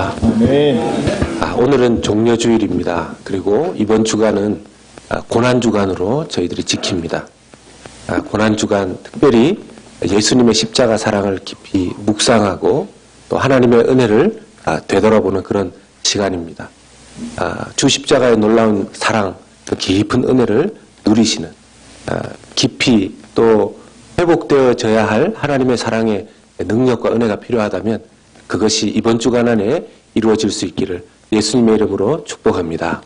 할렐루야. 오늘은 종려주일입니다. 그리고 이번 주간은 고난주간으로 저희들이 지킵니다. 고난주간 특별히 예수님의 십자가 사랑을 깊이 묵상하고 또 하나님의 은혜를 되돌아보는 그런 시간입니다. 주 십자가의 놀라운 사랑, 그 깊은 은혜를 누리시는, 깊이 또 회복되어져야 할 하나님의 사랑의 능력과 은혜가 필요하다면 그것이 이번 주간 안에 이루어질 수 있기를 예수님의 이름으로 축복합니다.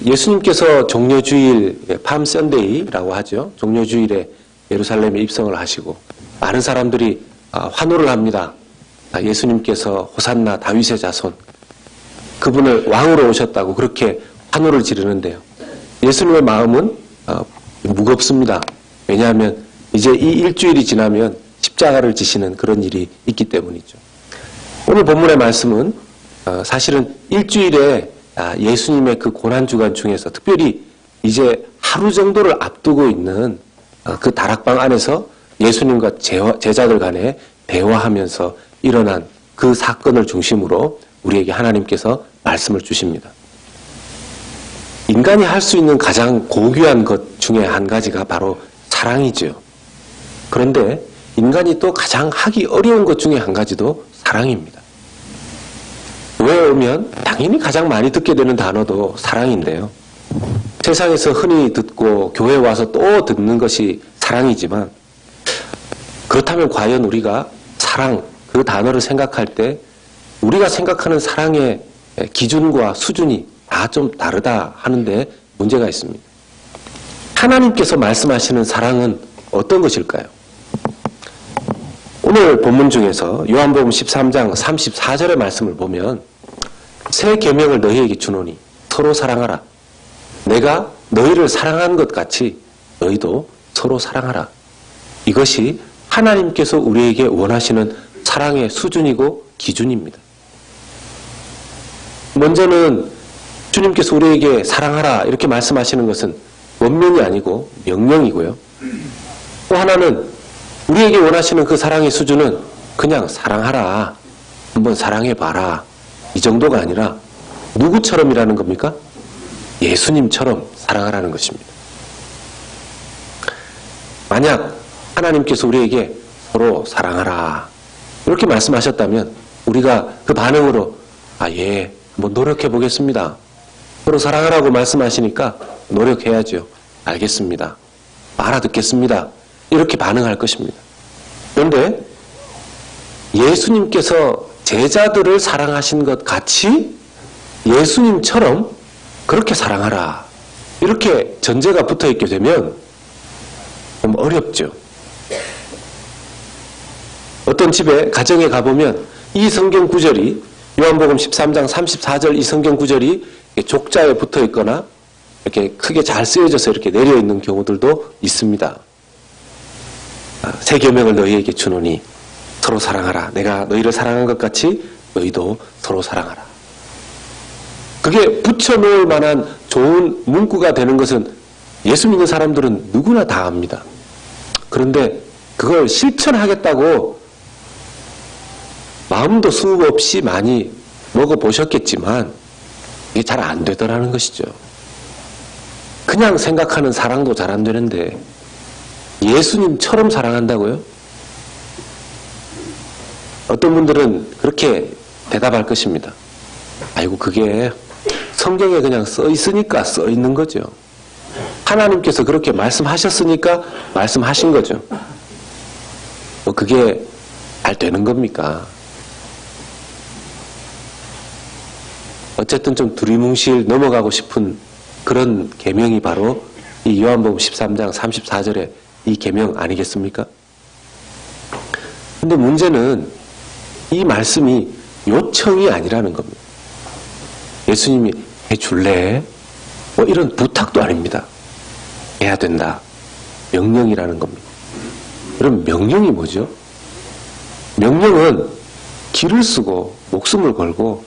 예수님께서 종려주일, 팜 선데이라고 하죠. 종려주일에 예루살렘에 입성을 하시고 많은 사람들이 환호를 합니다. 예수님께서 호산나 다윗의 자손, 그분을 왕으로 오셨다고 그렇게 환호를 지르는데요. 예수님의 마음은 무겁습니다. 왜냐하면 이제 이 일주일이 지나면 십자가를 지시는 그런 일이 있기 때문이죠. 오늘 본문의 말씀은 사실은 일주일에 예수님의 그 고난주간 중에서 특별히 이제 하루 정도를 앞두고 있는 그 다락방 안에서 예수님과 제자들 간에 대화하면서 일어난 그 사건을 중심으로 우리에게 하나님께서 말씀을 주십니다. 인간이 할 수 있는 가장 고귀한 것 중에 한 가지가 바로 사랑이죠. 그런데 인간이 또 가장 하기 어려운 것 중에 한 가지도 사랑입니다. 외우면 당연히 가장 많이 듣게 되는 단어도 사랑인데요. 세상에서 흔히 듣고 교회에 와서 또 듣는 것이 사랑이지만 그렇다면 과연 우리가 사랑, 그 단어를 생각할 때 우리가 생각하는 사랑의 기준과 수준이 다 좀 다르다 하는데 문제가 있습니다. 하나님께서 말씀하시는 사랑은 어떤 것일까요? 오늘 본문 중에서 요한복음 13장 34절의 말씀을 보면 새 계명을 너희에게 주노니 서로 사랑하라. 내가 너희를 사랑한 것 같이 너희도 서로 사랑하라. 이것이 하나님께서 우리에게 원하시는 사랑의 수준이고 기준입니다. 먼저는 주님께서 우리에게 사랑하라 이렇게 말씀하시는 것은 원명이 아니고 명령이고요. 또 하나는 우리에게 원하시는 그 사랑의 수준은 그냥 사랑하라, 한번 사랑해봐라 이 정도가 아니라 누구처럼이라는 겁니까? 예수님처럼 사랑하라는 것입니다. 만약 하나님께서 우리에게 서로 사랑하라 이렇게 말씀하셨다면 우리가 그 반응으로 예, 한번 노력해 보겠습니다. 서로 사랑하라고 말씀하시니까 노력해야죠. 알겠습니다. 알아듣겠습니다. 이렇게 반응할 것입니다. 그런데 예수님께서 제자들을 사랑하신 것 같이 예수님처럼 그렇게 사랑하라 이렇게 전제가 붙어 있게 되면 좀 어렵죠. 어떤 집에 가정에 가보면 이 성경 구절이 요한복음 13장 34절 이 성경 구절이 족자에 붙어 있거나 이렇게 크게 잘 쓰여져서 이렇게 내려 있는 경우들도 있습니다. 새 계명을 너희에게 주노니 서로 사랑하라. 내가 너희를 사랑한 것 같이 너희도 서로 사랑하라. 그게 붙여놓을 만한 좋은 문구가 되는 것은 예수 믿는 사람들은 누구나 다 압니다. 그런데 그걸 실천하겠다고 마음도 수없이 많이 먹어보셨겠지만 이게 잘 안 되더라는 것이죠. 그냥 생각하는 사랑도 잘 안 되는데 예수님처럼 사랑한다고요? 어떤 분들은 그렇게 대답할 것입니다. 아이고 그게 성경에 그냥 써 있으니까 써 있는 거죠. 하나님께서 그렇게 말씀하셨으니까 말씀하신 거죠. 그게 잘 되는 겁니까? 어쨌든 좀 두리뭉실 넘어가고 싶은 그런 계명이 바로 이 요한복음 13장 34절의 이 계명 아니겠습니까? 근데 문제는 이 말씀이 요청이 아니라는 겁니다. 예수님이 해줄래? 이런 부탁도 아닙니다. 해야 된다. 명령이라는 겁니다. 그럼 명령이 뭐죠? 명령은 길을 쓰고 목숨을 걸고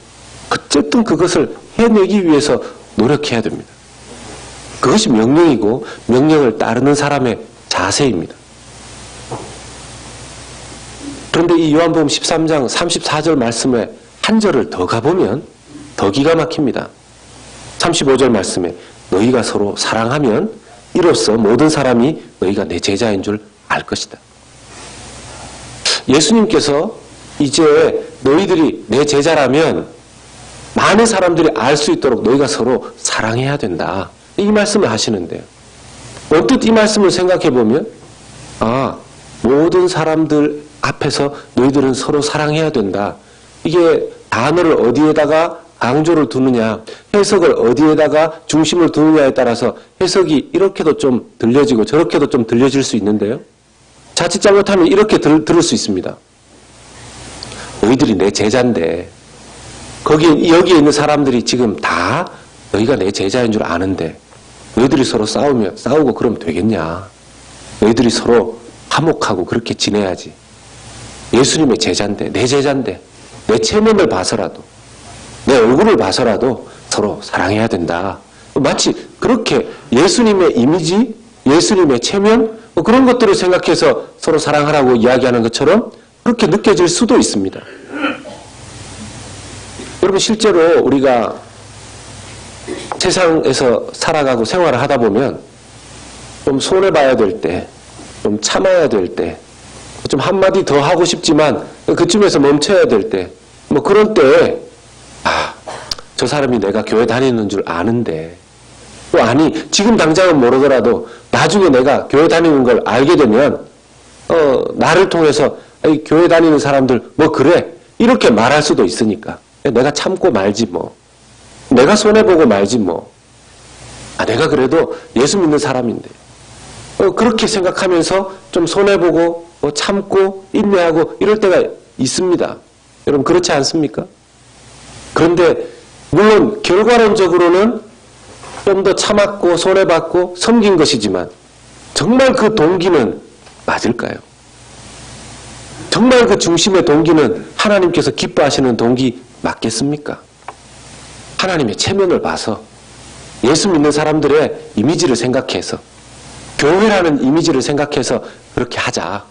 어쨌든 그것을 해내기 위해서 노력해야 됩니다. 그것이 명령이고 명령을 따르는 사람의 자세입니다. 그런데 이 요한복음 13장 34절 말씀에 한 절을 더 가보면 더 기가 막힙니다. 35절 말씀에 너희가 서로 사랑하면 이로써 모든 사람이 너희가 내 제자인 줄 알 것이다. 예수님께서 이제 너희들이 내 제자라면 많은 사람들이 알 수 있도록 너희가 서로 사랑해야 된다. 이 말씀을 하시는데요. 언뜻 이 말씀을 생각해 보면 모든 사람들 앞에서 너희들은 서로 사랑해야 된다. 이게 단어를 어디에다가 강조를 두느냐, 해석을 어디에다가 중심을 두느냐에 따라서 해석이 이렇게도 좀 들려지고 저렇게도 좀 들려질 수 있는데요. 자칫 잘못하면 이렇게 들을 수 있습니다. 너희들이 내 제자인데 여기에 있는 사람들이 지금 다 너희가 내 제자인 줄 아는데 너희들이 서로 싸우고 그러면 되겠냐. 너희들이 서로 화목하고 그렇게 지내야지. 예수님의 제자인데, 내 제자인데, 내 체면을 봐서라도, 내 얼굴을 봐서라도 서로 사랑해야 된다. 마치 그렇게 예수님의 이미지, 예수님의 체면, 그런 것들을 생각해서 서로 사랑하라고 이야기하는 것처럼 그렇게 느껴질 수도 있습니다. 여러분, 실제로 우리가 세상에서 살아가고 생활을 하다 보면 좀 손해봐야 될 때, 좀 참아야 될 때, 좀 한마디 더 하고 싶지만 그쯤에서 멈춰야 될 때, 그런 때에 저 사람이 내가 교회 다니는 줄 아는데, 또 아니 지금 당장은 모르더라도 나중에 내가 교회 다니는 걸 알게 되면 나를 통해서 교회 다니는 사람들 그래 이렇게 말할 수도 있으니까 내가 참고 말지 내가 손해보고 말지 내가 그래도 예수 믿는 사람인데 그렇게 생각하면서 좀 손해보고 참고 인내하고 이럴 때가 있습니다. 여러분 그렇지 않습니까? 그런데 물론 결과론적으로는 좀 더 참았고 손해봤고 섬긴 것이지만 정말 그 동기는 맞을까요? 정말 그 중심의 동기는 하나님께서 기뻐하시는 동기 맞겠습니까? 하나님의 체면을 봐서 예수 믿는 사람들의 이미지를 생각해서 교회라는 이미지를 생각해서 그렇게 하자.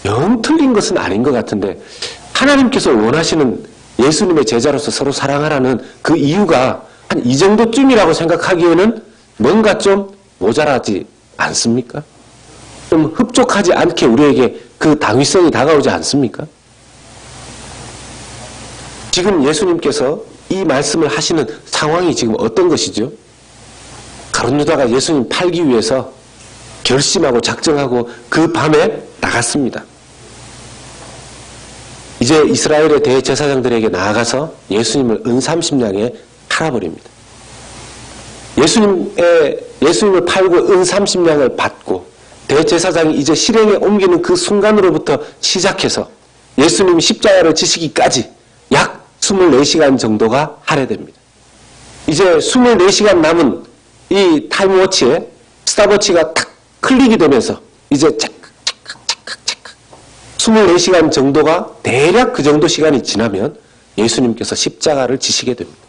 영 틀린 것은 아닌 것 같은데 하나님께서 원하시는 예수님의 제자로서 서로 사랑하라는 그 이유가 한 이 정도쯤이라고 생각하기에는 뭔가 좀 모자라지 않습니까? 좀 흡족하지 않게 우리에게 그 당위성이 다가오지 않습니까? 지금 예수님께서 이 말씀을 하시는 상황이 지금 어떤 것이죠? 가룟 유다가 예수님 팔기 위해서 결심하고 작정하고 그 밤에 나갔습니다. 이제 이스라엘의 대제사장들에게 나아가서 예수님을 은30냥에 팔아버립니다. 예수님을 팔고 은30냥을 받고 대제사장이 이제 실행에 옮기는 그 순간으로부터 시작해서 예수님이 십자가를 지시기까지 약 24시간 정도가 할애됩니다. 이제 24시간 남은 이 타임워치에 스탑워치가 탁 클릭이 되면서 이제 24시간 정도가 대략 그 정도 시간이 지나면 예수님께서 십자가를 지시게 됩니다.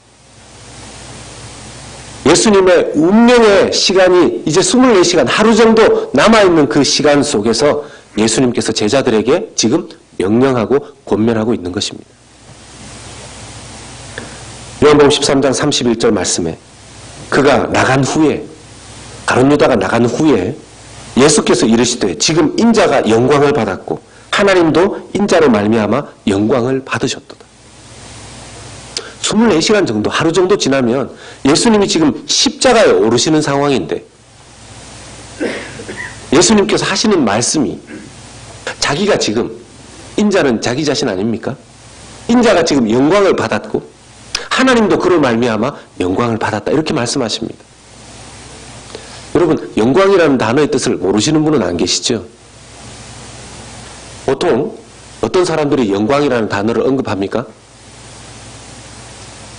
예수님의 운명의 시간이 이제 24시간 하루 정도 남아있는 그 시간 속에서 예수님께서 제자들에게 지금 명령하고 권면하고 있는 것입니다. 요한복음 13장 31절 말씀에 그가 나간 후에 가룟 유다가 나간 후에 예수께서 이르시되 지금 인자가 영광을 받았고 하나님도 인자로 말미암아 영광을 받으셨도다. 24시간 정도, 하루 정도 지나면 예수님이 지금 십자가에 오르시는 상황인데 예수님께서 하시는 말씀이 자기가 지금 인자는 자기 자신 아닙니까? 인자가 지금 영광을 받았고 하나님도 그로 말미암아 영광을 받았다 이렇게 말씀하십니다. 여러분 영광이라는 단어의 뜻을 모르시는 분은 안 계시죠? 보통 어떤 사람들이 영광이라는 단어를 언급합니까?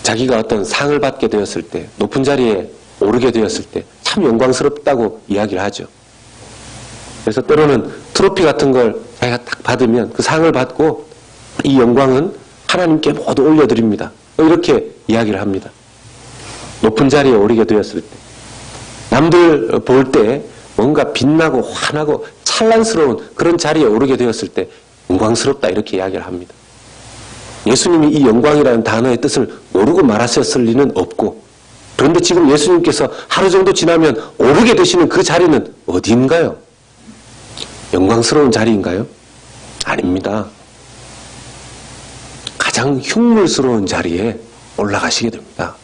자기가 어떤 상을 받게 되었을 때, 높은 자리에 오르게 되었을 때 참 영광스럽다고 이야기를 하죠. 그래서 때로는 트로피 같은 걸 자기가 딱 받으면 그 상을 받고 이 영광은 하나님께 모두 올려드립니다. 이렇게 이야기를 합니다. 높은 자리에 오르게 되었을 때 남들 볼 때 뭔가 빛나고 환하고 찬란스러운 그런 자리에 오르게 되었을 때 영광스럽다 이렇게 이야기를 합니다. 예수님이 이 영광이라는 단어의 뜻을 모르고 말하셨을 리는 없고, 그런데 지금 예수님께서 하루 정도 지나면 오르게 되시는 그 자리는 어디인가요? 영광스러운 자리인가요? 아닙니다. 가장 흉물스러운 자리에 올라가시게 됩니다.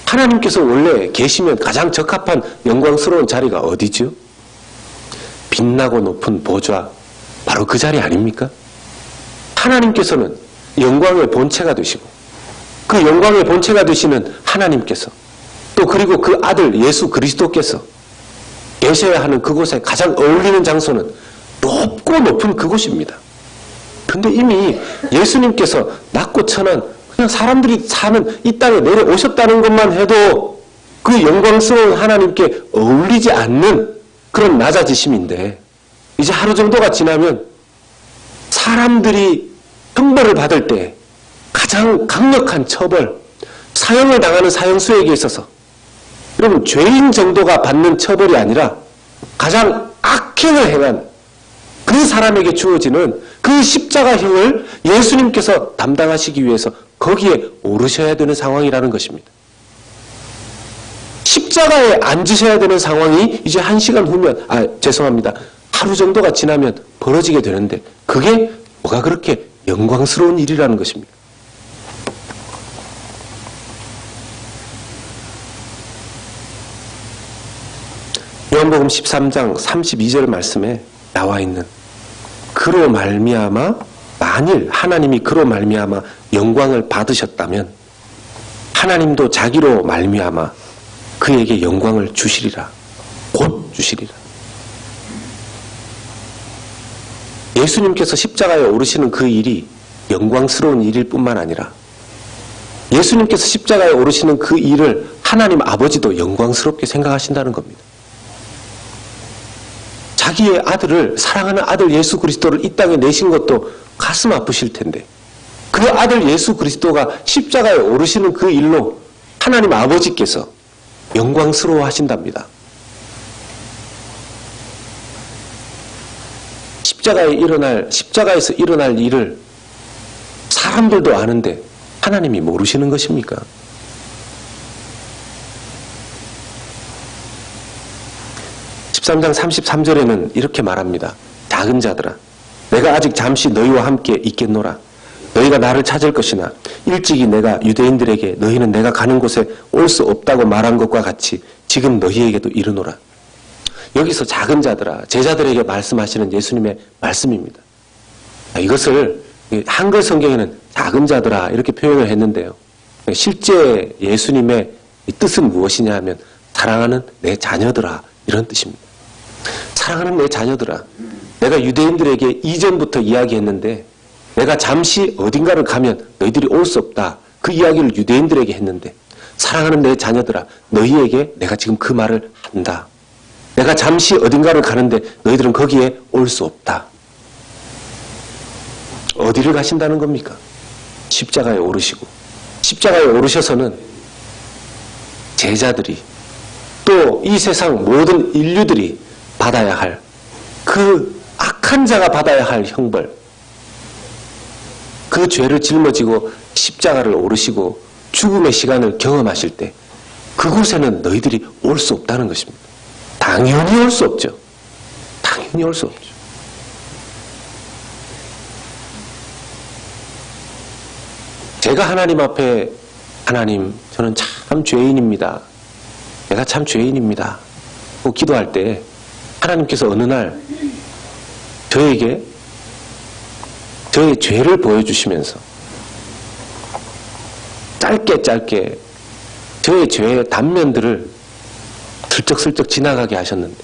하나님께서 원래 계시면 가장 적합한 영광스러운 자리가 어디죠? 빛나고 높은 보좌, 바로 그 자리 아닙니까? 하나님께서는 영광의 본체가 되시고, 그 영광의 본체가 되시는 하나님께서, 또 그리고 그 아들 예수 그리스도께서 계셔야 하는 그곳에 가장 어울리는 장소는 높고 높은 그곳입니다. 그런데 이미 예수님께서 낮고 천한 그냥 사람들이 사는 이 땅에 내려오셨다는 것만 해도 그 영광스러운 하나님께 어울리지 않는 그런 낮아지심인데, 이제 하루 정도가 지나면 사람들이 형벌을 받을 때 가장 강력한 처벌, 사형을 당하는 사형수에게 있어서 여러분 죄인 정도가 받는 처벌이 아니라 가장 악행을 행한 그 사람에게 주어지는 그 십자가형을 예수님께서 담당하시기 위해서 거기에 오르셔야 되는 상황이라는 것입니다. 십자가에 앉으셔야 되는 상황이 이제 1시간 후면, 죄송합니다. 하루 정도가 지나면 벌어지게 되는데, 그게 뭐가 그렇게 영광스러운 일이라는 것입니다. 요한복음 13장 32절 말씀에 나와 있는, 그로 말미암아, 만일 하나님이 그로 말미암아 영광을 받으셨다면 하나님도 자기로 말미암아 그에게 영광을 주시리라. 곧 주시리라. 예수님께서 십자가에 오르시는 그 일이 영광스러운 일일 뿐만 아니라 예수님께서 십자가에 오르시는 그 일을 하나님 아버지도 영광스럽게 생각하신다는 겁니다. 자기의 아들을, 사랑하는 아들 예수 그리스도를 이 땅에 내신 것도 가슴 아프실 텐데, 그 아들 예수 그리스도가 십자가에 오르시는 그 일로 하나님 아버지께서 영광스러워 하신답니다. 십자가에서 일어날 일을 사람들도 아는데 하나님이 모르시는 것입니까? (13장 33절에는) 이렇게 말합니다. 작은 자들아, 내가 아직 잠시 너희와 함께 있겠노라. 너희가 나를 찾을 것이나 일찍이 내가 유대인들에게 너희는 내가 가는 곳에 올 수 없다고 말한 것과 같이 지금 너희에게도 이르노라. 여기서 작은 자들아, 제자들에게 말씀하시는 예수님의 말씀입니다. 이것을 한글 성경에는 작은 자들아 이렇게 표현을 했는데요, 실제 예수님의 뜻은 무엇이냐 하면 사랑하는 내 자녀들아, 이런 뜻입니다. 사랑하는 내 자녀들아, 내가 유대인들에게 이전부터 이야기했는데 내가 잠시 어딘가를 가면 너희들이 올 수 없다, 그 이야기를 유대인들에게 했는데, 사랑하는 내 자녀들아, 너희에게 내가 지금 그 말을 한다. 내가 잠시 어딘가를 가는데 너희들은 거기에 올 수 없다. 어디를 가신다는 겁니까? 십자가에 오르시고, 십자가에 오르셔서는 제자들이, 또 이 세상 모든 인류들이 받아야 할, 그 악한 자가 받아야 할 형벌, 그 죄를 짊어지고 십자가를 오르시고 죽음의 시간을 경험하실 때 그곳에는 너희들이 올 수 없다는 것입니다. 당연히 올 수 없죠. 당연히 올 수 없죠. 제가 하나님 앞에, 하나님, 저는 참 죄인입니다. 내가 참 죄인입니다. 기도할 때 하나님께서 어느 날 저에게 저의 죄를 보여주시면서 짧게 저의 죄의 단면들을 슬쩍슬쩍 지나가게 하셨는데,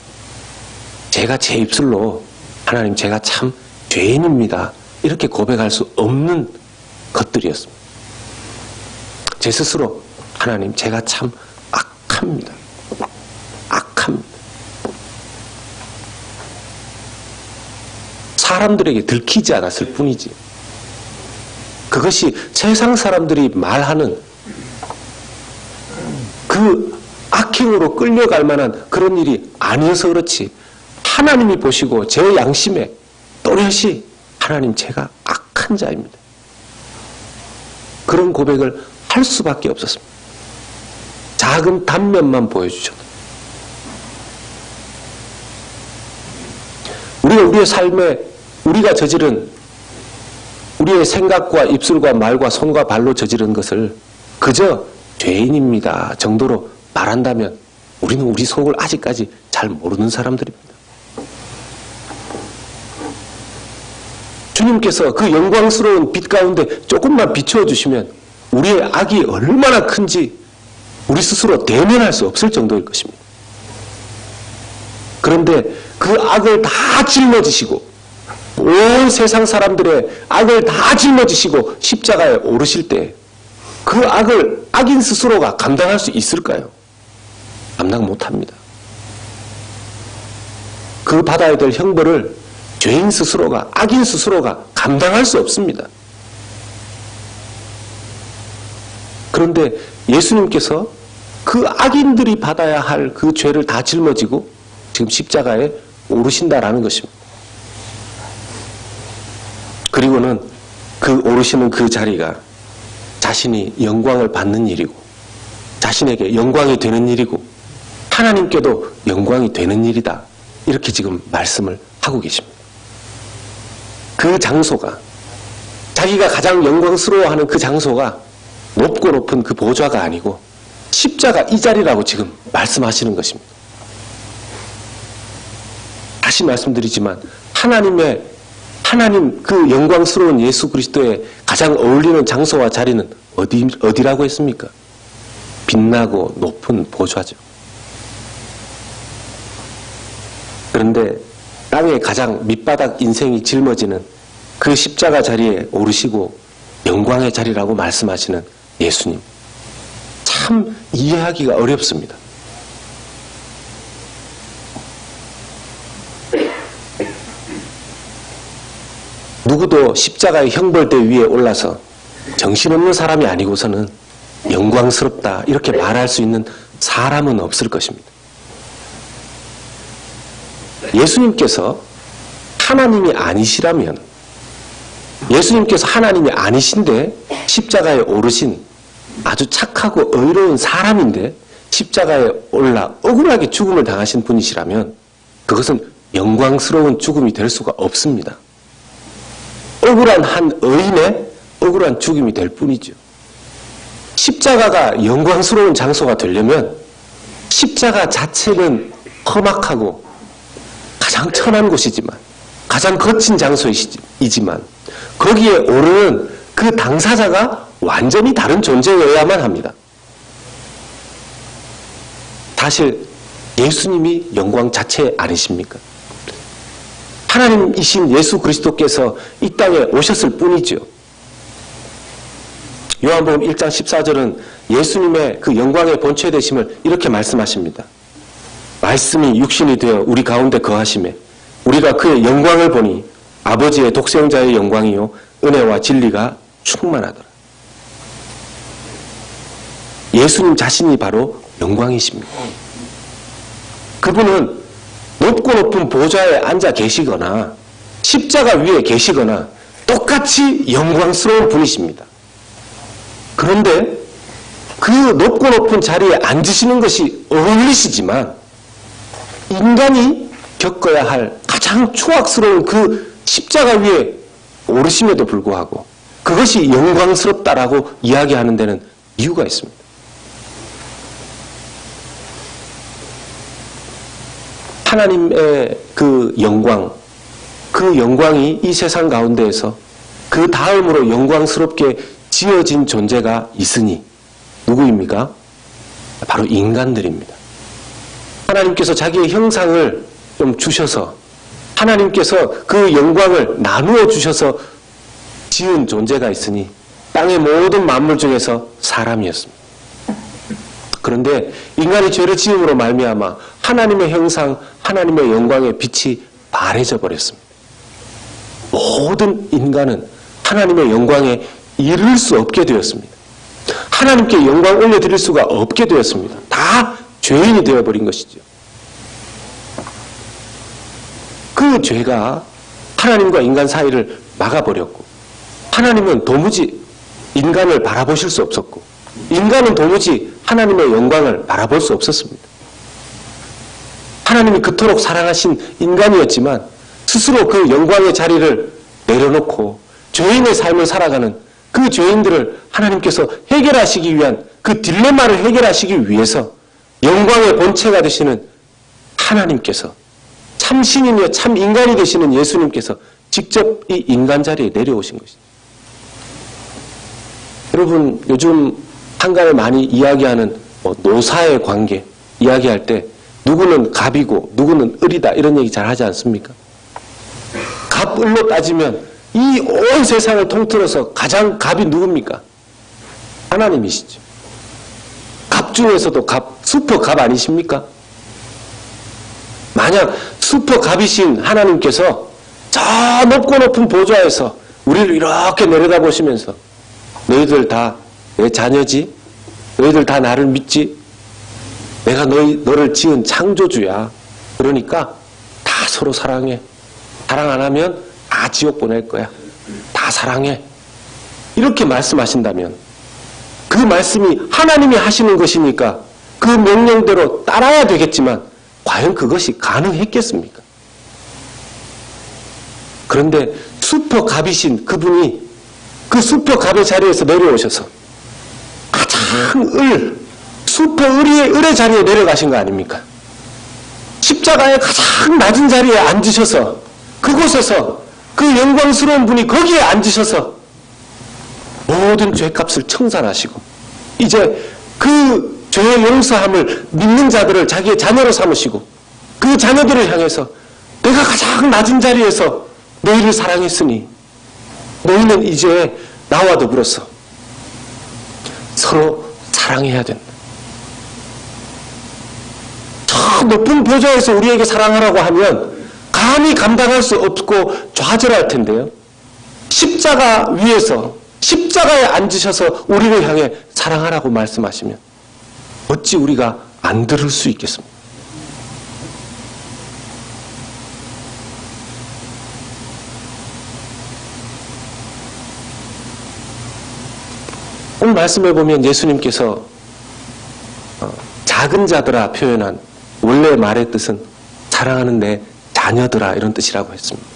제가 제 입술로 하나님 제가 참 죄인입니다 이렇게 고백할 수 없는 것들이었습니다. 제 스스로 하나님 제가 참 악합니다. 사람들에게 들키지 않았을 뿐이지, 그것이 세상 사람들이 말하는 그 악행으로 끌려갈 만한 그런 일이 아니어서 그렇지, 하나님이 보시고 제 양심에 또렷이 하나님 제가 악한 자입니다. 그런 고백을 할 수밖에 없었습니다. 작은 단면만 보여주셔도. 우리가 우리의 삶에 우리가 저지른 우리의 생각과 입술과 말과 손과 발로 저지른 것을 그저 죄인입니다 정도로 말한다면 우리는 우리 속을 아직까지 잘 모르는 사람들입니다. 주님께서 그 영광스러운 빛 가운데 조금만 비추어 주시면 우리의 악이 얼마나 큰지 우리 스스로 대면할 수 없을 정도일 것입니다. 그런데 그 악을 다 짊어지시고 온 세상 사람들의 악을 다 짊어지시고 십자가에 오르실 때 그 악을 악인 스스로가 감당할 수 있을까요? 감당 못합니다. 그 받아야 될 형벌을 죄인 스스로가, 악인 스스로가 감당할 수 없습니다. 그런데 예수님께서 그 악인들이 받아야 할 그 죄를 다 짊어지고 지금 십자가에 오르신다라는 것입니다. 그리고는 그 오르시는 그 자리가 자신이 영광을 받는 일이고 자신에게 영광이 되는 일이고 하나님께도 영광이 되는 일이다. 이렇게 지금 말씀을 하고 계십니다. 그 장소가 자기가 가장 영광스러워하는 그 장소가 높고 높은 그 보좌가 아니고 십자가 이 자리라고 지금 말씀하시는 것입니다. 다시 말씀드리지만 하나님 그 영광스러운 예수 그리스도의 가장 어울리는 장소와 자리는 어디라고 했습니까? 빛나고 높은 보좌죠. 그런데 땅의 가장 밑바닥 인생이 짊어지는 그 십자가 자리에 오르시고 영광의 자리라고 말씀하시는 예수님. 참 이해하기가 어렵습니다. 누구도 십자가의 형벌대 위에 올라서 정신없는 사람이 아니고서는 영광스럽다 이렇게 말할 수 있는 사람은 없을 것입니다. 예수님께서 하나님이 아니시라면 예수님께서 하나님이 아니신데 십자가에 오르신 아주 착하고 의로운 사람인데 십자가에 올라 억울하게 죽음을 당하신 분이시라면 그것은 영광스러운 죽음이 될 수가 없습니다. 억울한 한 의인의 억울한 죽음이 될 뿐이죠. 십자가가 영광스러운 장소가 되려면 십자가 자체는 험악하고 가장 천한 곳이지만 가장 거친 장소이지만 거기에 오르는 그 당사자가 완전히 다른 존재여야만 합니다. 사실 예수님이 영광 자체 아니십니까? 하나님이신 예수 그리스도께서 이 땅에 오셨을 뿐이죠. 요한복음 1장 14절은 예수님의 그 영광의 본체되심을 이렇게 말씀하십니다. 말씀이 육신이 되어 우리 가운데 거하심에 우리가 그의 영광을 보니 아버지의 독생자의 영광이요 은혜와 진리가 충만하더라. 예수님 자신이 바로 영광이십니다. 그분은 높고 높은 보좌에 앉아 계시거나 십자가 위에 계시거나 똑같이 영광스러운 분이십니다. 그런데 그 높고 높은 자리에 앉으시는 것이 어울리시지만 인간이 겪어야 할 가장 추악스러운 그 십자가 위에 오르심에도 불구하고 그것이 영광스럽다라고 이야기하는 데는 이유가 있습니다. 하나님의 그 영광이 이 세상 가운데에서 그 다음으로 영광스럽게 지어진 존재가 있으니 누구입니까? 바로 인간들입니다. 하나님께서 자기의 형상을 좀 주셔서 하나님께서 그 영광을 나누어 주셔서 지은 존재가 있으니 땅의 모든 만물 중에서 사람이었습니다. 그런데 인간이 죄를 지음으로 말미암아 하나님의 형상, 하나님의 영광의 빛이 바래져 버렸습니다. 모든 인간은 하나님의 영광에 이를 수 없게 되었습니다. 하나님께 영광 올려드릴 수가 없게 되었습니다. 다 죄인이 되어버린 것이죠. 그 죄가 하나님과 인간 사이를 막아버렸고 하나님은 도무지 인간을 바라보실 수 없었고 인간은 도무지 하나님의 영광을 바라볼 수 없었습니다. 하나님이 그토록 사랑하신 인간이었지만 스스로 그 영광의 자리를 내려놓고 죄인의 삶을 살아가는 그 죄인들을 하나님께서 해결하시기 위한 그 딜레마를 해결하시기 위해서 영광의 본체가 되시는 하나님께서 참 신이며 참 인간이 되시는 예수님께서 직접 이 인간 자리에 내려오신 것입니다. 여러분 요즘 한간에 많이 이야기하는 노사의 관계 이야기할 때 누구는 갑이고 누구는 을이다 이런 얘기 잘 하지 않습니까? 갑을로 따지면 이 온 세상을 통틀어서 가장 갑이 누굽니까? 하나님이시죠. 갑 중에서도 갑, 슈퍼 갑 아니십니까? 만약 슈퍼 갑이신 하나님께서 저 높고 높은 보좌에서 우리를 이렇게 내려다보시면서 너희들 다 내 자녀지? 너희들 다 나를 믿지? 내가 너를 지은 창조주야. 그러니까 다 서로 사랑해. 사랑 안 하면 다 지옥 보낼 거야. 다 사랑해. 이렇게 말씀하신다면 그 말씀이 하나님이 하시는 것이니까 그 명령대로 따라야 되겠지만 과연 그것이 가능했겠습니까? 그런데 슈퍼갑이신 그분이 그 슈퍼갑의 자리에서 내려오셔서 가장 슈퍼을의 자리에 내려가신 거 아닙니까? 십자가의 가장 낮은 자리에 앉으셔서 그곳에서 그 영광스러운 분이 거기에 앉으셔서 모든 죄값을 청산하시고 이제 그 죄의 용서함을 믿는 자들을 자기의 자녀로 삼으시고 그 자녀들을 향해서 내가 가장 낮은 자리에서 너희를 사랑했으니 너희는 이제 나와 더불어서 서로 사랑해야 된다. 저 높은 보좌에서 우리에게 사랑하라고 하면 감히 감당할 수 없고 좌절할 텐데요. 십자가 위에서 십자가에 앉으셔서 우리를 향해 사랑하라고 말씀하시면 어찌 우리가 안 들을 수 있겠습니까? 오늘 말씀해 보면 예수님께서 작은 자들아 표현한 원래 말의 뜻은 사랑하는 내 자녀들아 이런 뜻이라고 했습니다.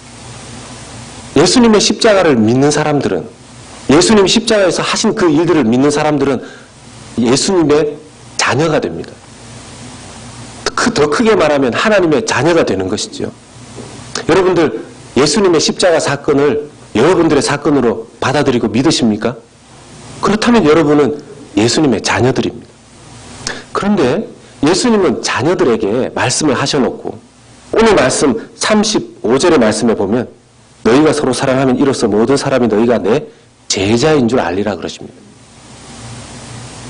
예수님의 십자가를 믿는 사람들은 예수님 십자가에서 하신 그 일들을 믿는 사람들은 예수님의 자녀가 됩니다. 더 크게 말하면 하나님의 자녀가 되는 것이죠. 여러분들 예수님의 십자가 사건을 여러분들의 사건으로 받아들이고 믿으십니까? 그렇다면 여러분은 예수님의 자녀들입니다. 그런데 예수님은 자녀들에게 말씀을 하셔놓고 오늘 말씀 35절의 말씀에 보면 너희가 서로 사랑하면 이로써 모든 사람이 너희가 내 제자인 줄 알리라 그러십니다.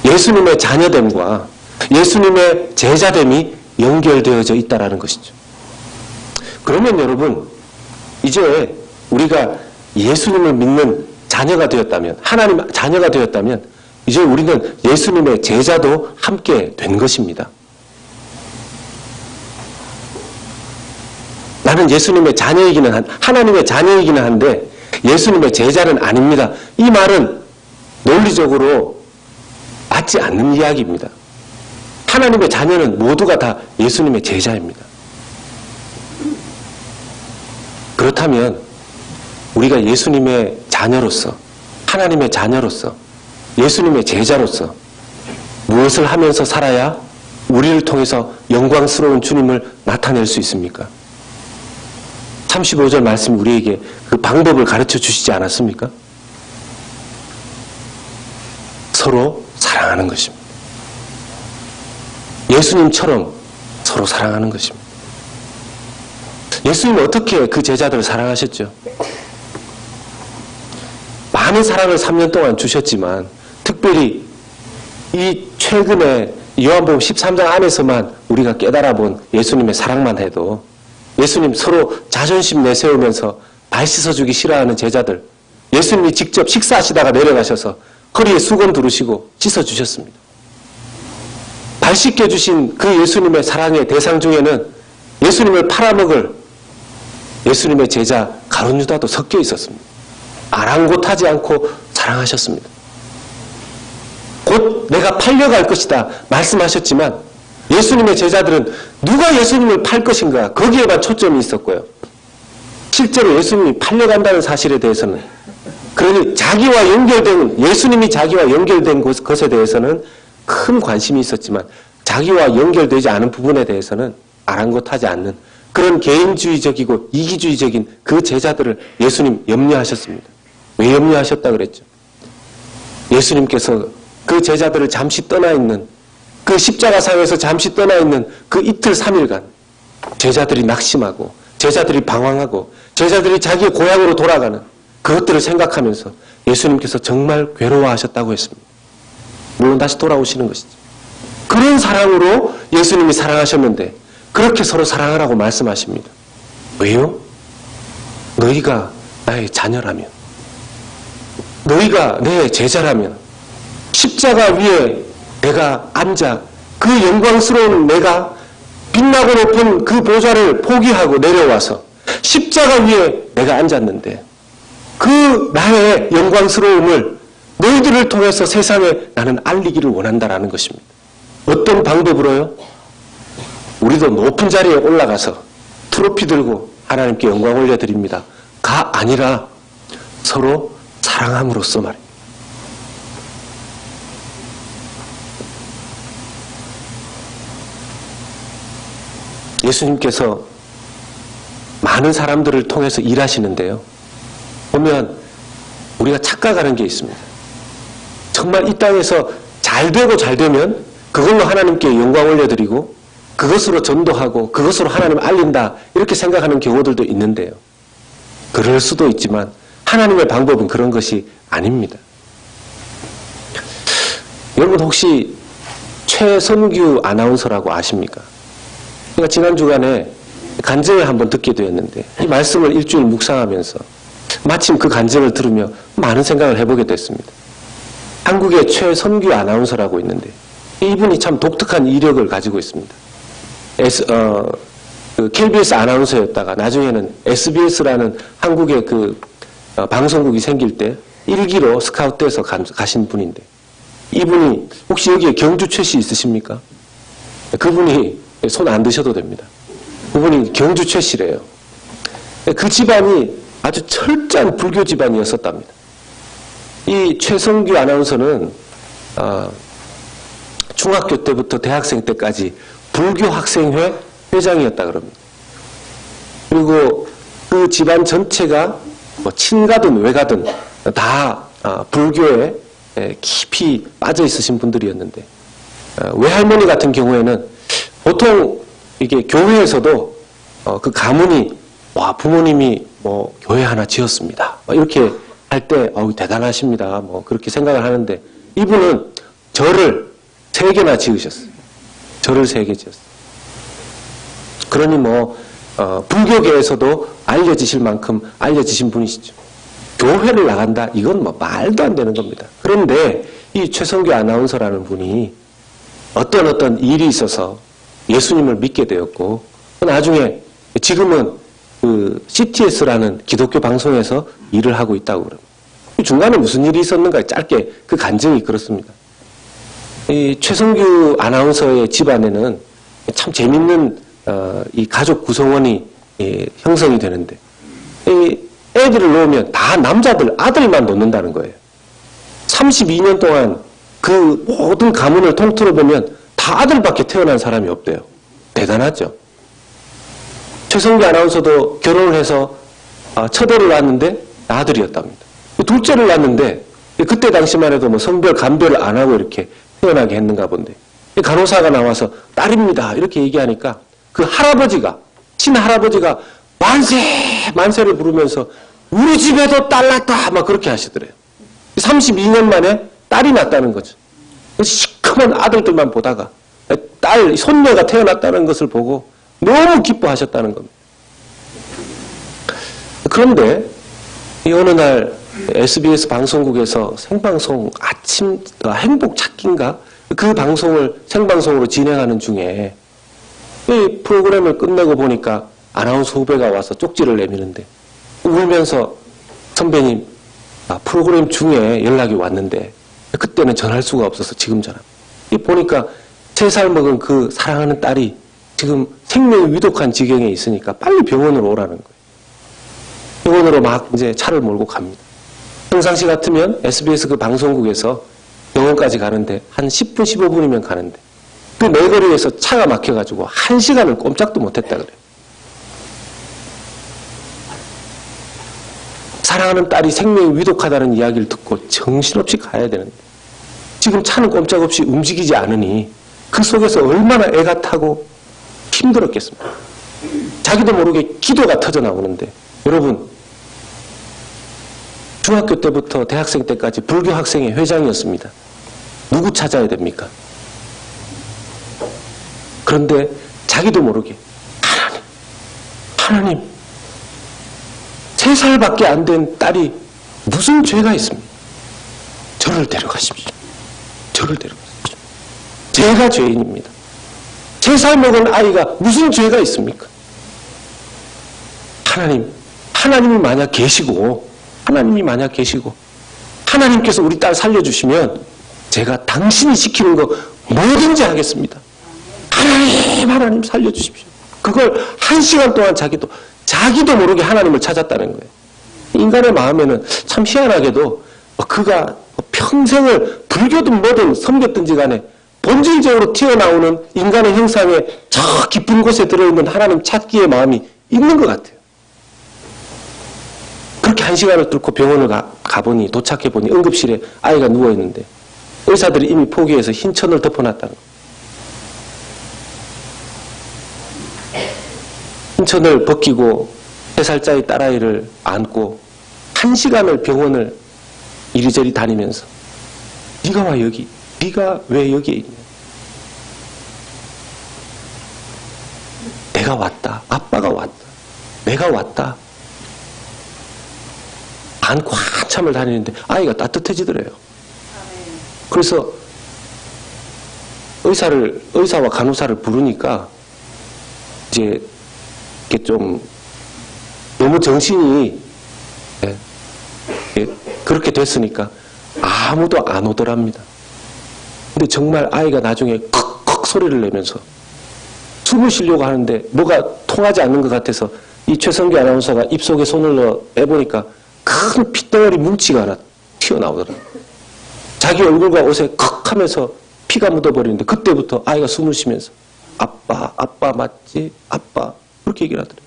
예수님의 자녀됨과 예수님의 제자됨이 연결되어져 있다라는 것이죠. 그러면 여러분 이제 우리가 예수님을 믿는 자녀가 되었다면 하나님 자녀가 되었다면 이제 우리는 예수님의 제자도 함께 된 것입니다. 나는 예수님의 자녀이기는 하나님의 자녀이기는 한데 예수님의 제자는 아닙니다. 이 말은 논리적으로 맞지 않는 이야기입니다. 하나님의 자녀는 모두가 다 예수님의 제자입니다. 그렇다면 우리가 예수님의 자녀로서 하나님의 자녀로서 예수님의 제자로서 무엇을 하면서 살아야 우리를 통해서 영광스러운 주님을 나타낼 수 있습니까? 35절 말씀이 우리에게 그 방법을 가르쳐 주시지 않았습니까? 서로 사랑하는 것입니다. 예수님처럼 서로 사랑하는 것입니다. 예수님은 어떻게 그 제자들을 사랑하셨죠? 많은 사랑을 3년 동안 주셨지만 특별히 이 최근에 요한복음 13장 안에서만 우리가 깨달아본 예수님의 사랑만 해도 예수님 서로 자존심 내세우면서 발 씻어주기 싫어하는 제자들 예수님이 직접 식사하시다가 내려가셔서 허리에 수건 두르시고 씻어주셨습니다. 발 씻겨주신 그 예수님의 사랑의 대상 중에는 예수님을 팔아먹을 예수님의 제자 가룟 유다도 섞여 있었습니다. 아랑곳하지 않고 사랑하셨습니다. 곧 내가 팔려갈 것이다 말씀하셨지만 예수님의 제자들은 누가 예수님을 팔 것인가 거기에만 초점이 있었고요. 실제로 예수님이 팔려간다는 사실에 대해서는 그러니 자기와 연결된 예수님이 자기와 연결된 것에 대해서는 큰 관심이 있었지만 자기와 연결되지 않은 부분에 대해서는 아랑곳하지 않는 그런 개인주의적이고 이기주의적인 그 제자들을 예수님 염려하셨습니다. 왜 염려하셨다 그랬죠? 예수님께서 그 제자들을 잠시 떠나 있는 그 십자가상에서 잠시 떠나 있는 그 이틀 3일간 제자들이 낙심하고 제자들이 방황하고 제자들이 자기의 고향으로 돌아가는 그것들을 생각하면서 예수님께서 정말 괴로워하셨다고 했습니다. 물론 다시 돌아오시는 것이죠. 그런 사랑으로 예수님이 사랑하셨는데 그렇게 서로 사랑하라고 말씀하십니다. 왜요? 너희가 나의 자녀라면 너희가 내 제자라면 십자가 위에 내가 앉아 그 영광스러운 내가 빛나고 높은 그 보좌를 포기하고 내려와서 십자가 위에 내가 앉았는데 그 나의 영광스러움을 너희들을 통해서 세상에 나는 알리기를 원한다라는 것입니다. 어떤 방법으로요? 우리도 높은 자리에 올라가서 트로피 들고 하나님께 영광 올려드립니다. 가 아니라 서로 사랑함으로써 말입니다. 예수님께서 많은 사람들을 통해서 일하시는데요. 보면 우리가 착각하는 게 있습니다. 정말 이 땅에서 잘 되고 잘 되면 그걸로 하나님께 영광 올려드리고 그것으로 전도하고 그것으로 하나님을 알린다 이렇게 생각하는 경우들도 있는데요. 그럴 수도 있지만 하나님의 방법은 그런 것이 아닙니다. 여러분 혹시 최선규 아나운서라고 아십니까? 제가 지난 주간에 간증을 한번 듣게 되었는데 이 말씀을 일주일 묵상하면서 마침 그 간증을 들으며 많은 생각을 해보게 됐습니다. 한국의 최선규 아나운서라고 있는데 이분이 참 독특한 이력을 가지고 있습니다. KBS 아나운서였다가 나중에는 SBS라는 한국의 방송국이 생길 때 1기로 스카웃돼서 가신 분인데 이분이 혹시 여기에 경주 최씨 있으십니까? 그분이 손 안 드셔도 됩니다. 그분이 경주 최씨래요. 그 집안이 아주 철저한 불교 집안이었었답니다. 이 최성규 아나운서는 중학교 때부터 대학생 때까지 불교학생회 회장이었다 그럽니다. 그리고 그 집안 전체가 뭐 친가든 외가든 다 불교에 깊이 빠져 있으신 분들이었는데 외할머니 같은 경우에는 보통 이게 교회에서도 그 가문이 와 부모님이 뭐 교회 하나 지었습니다 이렇게 할 때 대단하십니다 뭐 그렇게 생각을 하는데 이분은 절을 3개나 지으셨어요. 절을 3개 지었어요. 그러니 뭐 불교계에서도 알려지실 만큼 알려지신 분이시죠. 교회를 나간다 이건 뭐 말도 안 되는 겁니다. 그런데 이 최성규 아나운서라는 분이 어떤 일이 있어서 예수님을 믿게 되었고 나중에 지금은 그 CTS라는 기독교 방송에서 일을 하고 있다고 그럽니다. 중간에 무슨 일이 있었는가 짧게 그 간증이 그렇습니다. 이 최성규 아나운서의 집안에는 참 재밌는 이 가족 구성원이 형성이 되는데 이 애들을 놓으면 다 남자들 아들만 놓는다는 거예요. 32년 동안 그 모든 가문을 통틀어 보면 다 아들밖에 태어난 사람이 없대요. 대단하죠. 최성규 아나운서도 결혼을 해서 첫애를 낳았는데 아들이었답니다. 둘째를 낳았는데 그때 당시만 해도 뭐 성별 감별을 안 하고 이렇게 태어나게 했는가 본데 간호사가 나와서 딸입니다 이렇게 얘기하니까 그 할아버지가 친할아버지가 만세 만세를 부르면서 우리 집에도 딸 낳았다 막 그렇게 하시더래요. 32년 만에 딸이 낳았다는 거죠. 시커먼 아들들만 보다가 딸 손녀가 태어났다는 것을 보고 너무 기뻐하셨다는 겁니다. 그런데 어느 날 SBS 방송국에서 생방송 아침 행복 찾기인가 그 방송을 생방송으로 진행하는 중에 이 프로그램을 끝내고 보니까 아나운서 후배가 와서 쪽지를 내미는데 울면서 선배님 프로그램 중에 연락이 왔는데 그때는 전할 수가 없어서 지금 전합니다. 보니까 3살 먹은 그 사랑하는 딸이 지금 생명이 위독한 지경에 있으니까 빨리 병원으로 오라는 거예요. 병원으로 막 이제 차를 몰고 갑니다. 평상시 같으면 SBS 그 방송국에서 병원까지 가는데 한 10분, 15분이면 가는데 그 내거리에서 차가 막혀가지고 1시간을 꼼짝도 못했다 그래요. 사랑하는 딸이 생명이 위독하다는 이야기를 듣고 정신없이 가야 되는데 지금 차는 꼼짝없이 움직이지 않으니 그 속에서 얼마나 애가 타고 힘들었겠습니까? 자기도 모르게 기도가 터져 나오는데 여러분 중학교 때부터 대학생 때까지 불교 학생회 회장이었습니다. 누구 찾아야 됩니까? 그런데 자기도 모르게 하나님 3살밖에 안 된 딸이 무슨 죄가 있습니까? 저를 데려가십시오. 저를 데려가십시오. 제가 죄인입니다. 3살 먹은 아이가 무슨 죄가 있습니까? 하나님이 만약 계시고 하나님께서 우리 딸 살려주시면 제가 당신이 시키는 거 뭐든지 하겠습니다. 하나님 살려주십시오. 그걸 1시간 동안 자기도 모르게 하나님을 찾았다는 거예요. 인간의 마음에는 참 희한하게도 그가 평생을 불교든 뭐든 섬겼든지 간에 본질적으로 튀어나오는 인간의 형상에 저 깊은 곳에 들어있는 하나님 찾기의 마음이 있는 것 같아요. 그렇게 1시간을 뚫고 병원을 가보니 도착해보니 응급실에 아이가 누워있는데 의사들이 이미 포기해서 흰 천을 덮어놨다는 거예요. 흰 천을 벗기고 3살짜리 딸아이를 안고 1시간을 병원을 이리저리 다니면서 네가 와 여기, 네가 왜 여기에 있냐. 내가 왔다, 아빠가 왔다, 내가 왔다. 안고 한참을 다니는데 아이가 따뜻해지더래요. 그래서 의사와 간호사를 부르니까 이제 이렇게 좀 너무 정신이 그렇게 됐으니까 아무도 안 오더랍니다. 근데 정말 아이가 나중에 컥컥 소리를 내면서 숨을 쉬려고 하는데 뭐가 통하지 않는 것 같아서 이 최성기 아나운서가 입속에 손을 넣어 빼보니까 큰 핏덩어리 뭉치가 하나 튀어나오더라고요. 자기 얼굴과 옷에 컥 하면서 피가 묻어버리는데 그때부터 아이가 숨을 쉬면서 아빠 맞지? 아빠 그렇게 얘기를 하더라고요.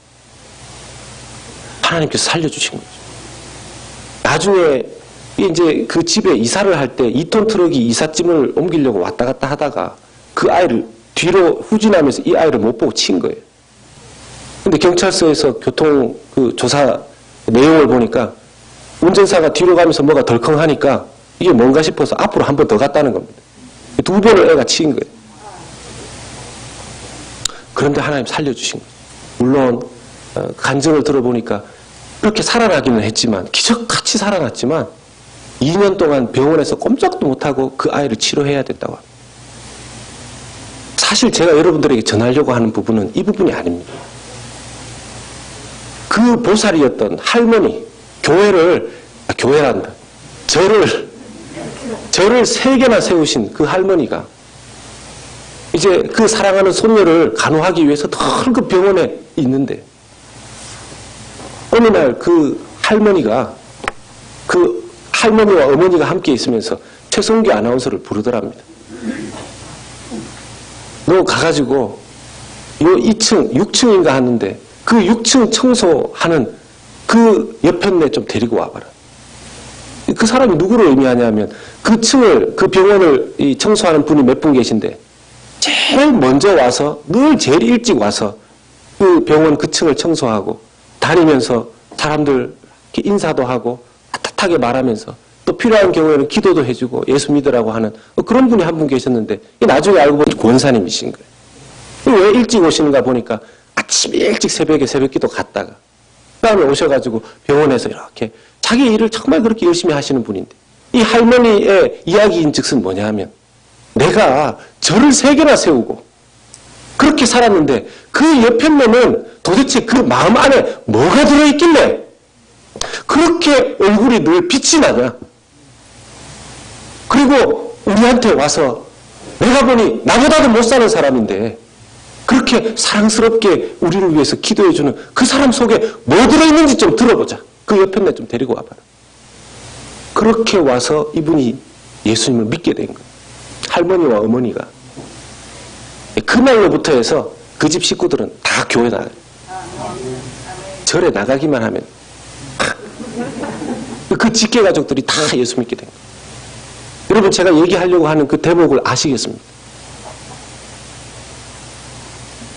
하나님께서 살려주신 거죠. 나중에 이제 그 집에 이사를 할 때 2톤 트럭이 이삿짐을 옮기려고 왔다 갔다 하다가 그 아이를 뒤로 후진하면서 이 아이를 못 보고 친 거예요. 근데 경찰서에서 교통 그 조사 내용을 보니까 운전사가 뒤로 가면서 뭐가 덜컹하니까 이게 뭔가 싶어서 앞으로 한 번 더 갔다는 겁니다. 2번을 애가 친 거예요. 그런데 하나님 살려주신 거예요. 물론 간증을 들어보니까 그렇게 살아나기는 했지만 기적같이 살아났지만 2년 동안 병원에서 꼼짝도 못하고 그 아이를 치료해야 됐다고 합니다. 사실 제가 여러분들에게 전하려고 하는 부분은 이 부분이 아닙니다. 그 보살이었던 할머니, 교회란다. 절을 3개나 세우신 그 할머니가 이제 그 사랑하는 손녀를 간호하기 위해서 넓은 그 병원에 있는데 어느 날 그 할머니와 어머니가 함께 있으면서 최성기 아나운서를 부르더랍니다. 너 가가지고 요 2층, 6층인가 하는데 그 6층 청소하는 그 옆편네 좀 데리고 와봐라. 그 사람이 누구를 의미하냐면 그 병원을 청소하는 분이 몇 분 계신데 제일 먼저 와서 늘 제일 일찍 와서 그 병원 그 층을 청소하고 다니면서 사람들 인사도 하고 따뜻하게 말하면서 또 필요한 경우에는 기도도 해주고 예수 믿으라고 하는 그런 분이 한 분 계셨는데 나중에 알고 보니 권사님이신 거예요. 왜 일찍 오시는가 보니까 아침 일찍 새벽에 새벽기도 갔다가 그다음에 오셔가지고 병원에서 이렇게 자기 일을 정말 그렇게 열심히 하시는 분인데 이 할머니의 이야기인 즉슨 뭐냐 하면 내가 절을 3개나 세우고 그렇게 살았는데 그 옆편면은 도대체 그 마음 안에 뭐가 들어있길래 그렇게 얼굴이 늘 빛이 나냐. 그리고 그리고 우리한테 와서 내가 보니 나보다도 못 사는 사람인데 그렇게 사랑스럽게 우리를 위해서 기도해주는 그 사람 속에 뭐 들어있는지 좀 들어보자. 그 옆에 내 좀 데리고 와봐라. 그렇게 와서 이분이 예수님을 믿게 된 거예요. 할머니와 어머니가. 그날로부터 해서 그 집 식구들은 다 교회 나가요. 절에 나가기만 하면 그 직계 가족들이 다 예수 믿게 된 거예요. 여러분, 제가 얘기하려고 하는 그 대목을 아시겠습니까?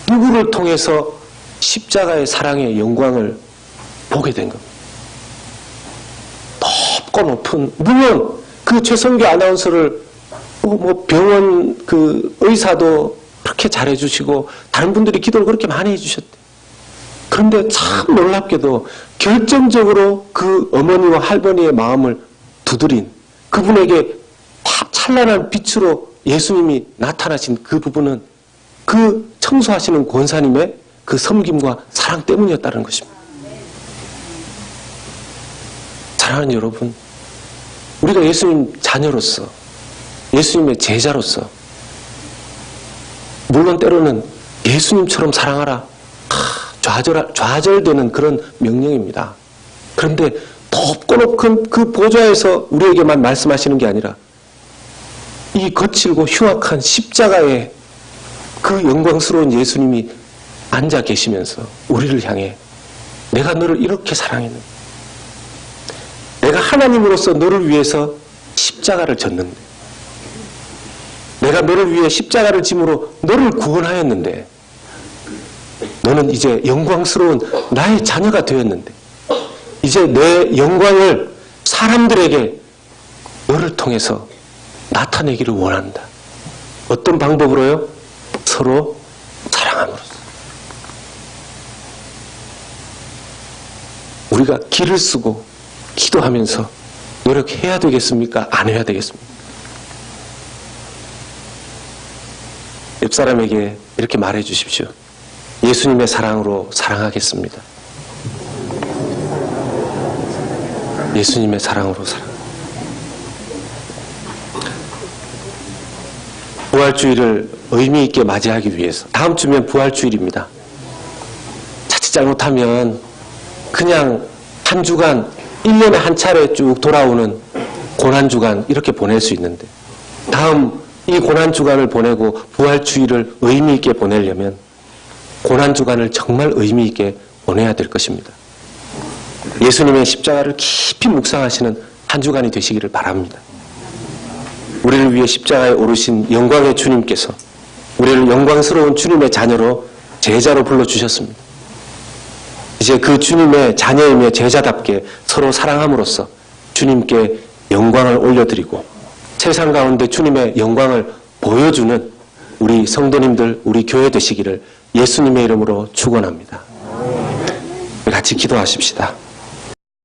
누구를 통해서 십자가의 사랑의 영광을 보게 된 겁니다. 높고 높은, 물론 그 최성규 아나운서를 병원 그 의사도 그렇게 잘해주시고 다른 분들이 기도를 그렇게 많이 해주셨대. 그런데 참 놀랍게도 결정적으로 그 어머니와 할머니의 마음을 두드린 그분에게 찬란한 빛으로 예수님이 나타나신 그 부분은 그 청소하시는 권사님의 그 섬김과 사랑 때문이었다는 것입니다. 사랑하는 여러분, 우리가 예수님 자녀로서, 예수님의 제자로서, 물론 때로는 예수님처럼 사랑하라, 좌절되는 그런 명령입니다. 그런데 높고 높은 그 보좌에서 우리에게만 말씀하시는 게 아니라 이 거칠고 흉악한 십자가에 그 영광스러운 예수님이 앉아 계시면서 우리를 향해 내가 너를 이렇게 사랑했는데, 내가 하나님으로서 너를 위해서 십자가를 졌는데, 내가 너를 위해 십자가를 짐으로 너를 구원하였는데, 너는 이제 영광스러운 나의 자녀가 되었는데, 이제 내 영광을 사람들에게 너를 통해서 나타내기를 원한다. 어떤 방법으로요? 서로 사랑함으로써. 우리가 기를 쓰고 기도하면서 노력해야 되겠습니까? 안 해야 되겠습니까? 옆 사람에게 이렇게 말해 주십시오. 예수님의 사랑으로 사랑하겠습니다. 예수님의 사랑으로 사랑. 부활주의를 의미 있게 맞이하기 위해서, 다음 주면 부활주일입니다. 자칫 잘못하면 그냥 한 주간, 1년에 한 차례 쭉 돌아오는 고난주간 이렇게 보낼 수 있는데, 다음 이 고난주간을 보내고 부활주의를 의미 있게 보내려면 고난주간을 정말 의미 있게 보내야 될 것입니다. 예수님의 십자가를 깊이 묵상하시는 한 주간이 되시기를 바랍니다. 우리를 위해 십자가에 오르신 영광의 주님께서 우리를 영광스러운 주님의 자녀로, 제자로 불러주셨습니다. 이제 그 주님의 자녀이며 제자답게 서로 사랑함으로써 주님께 영광을 올려드리고 세상 가운데 주님의 영광을 보여주는 우리 성도님들, 우리 교회 되시기를 예수님의 이름으로 축원합니다. 같이 기도하십시다.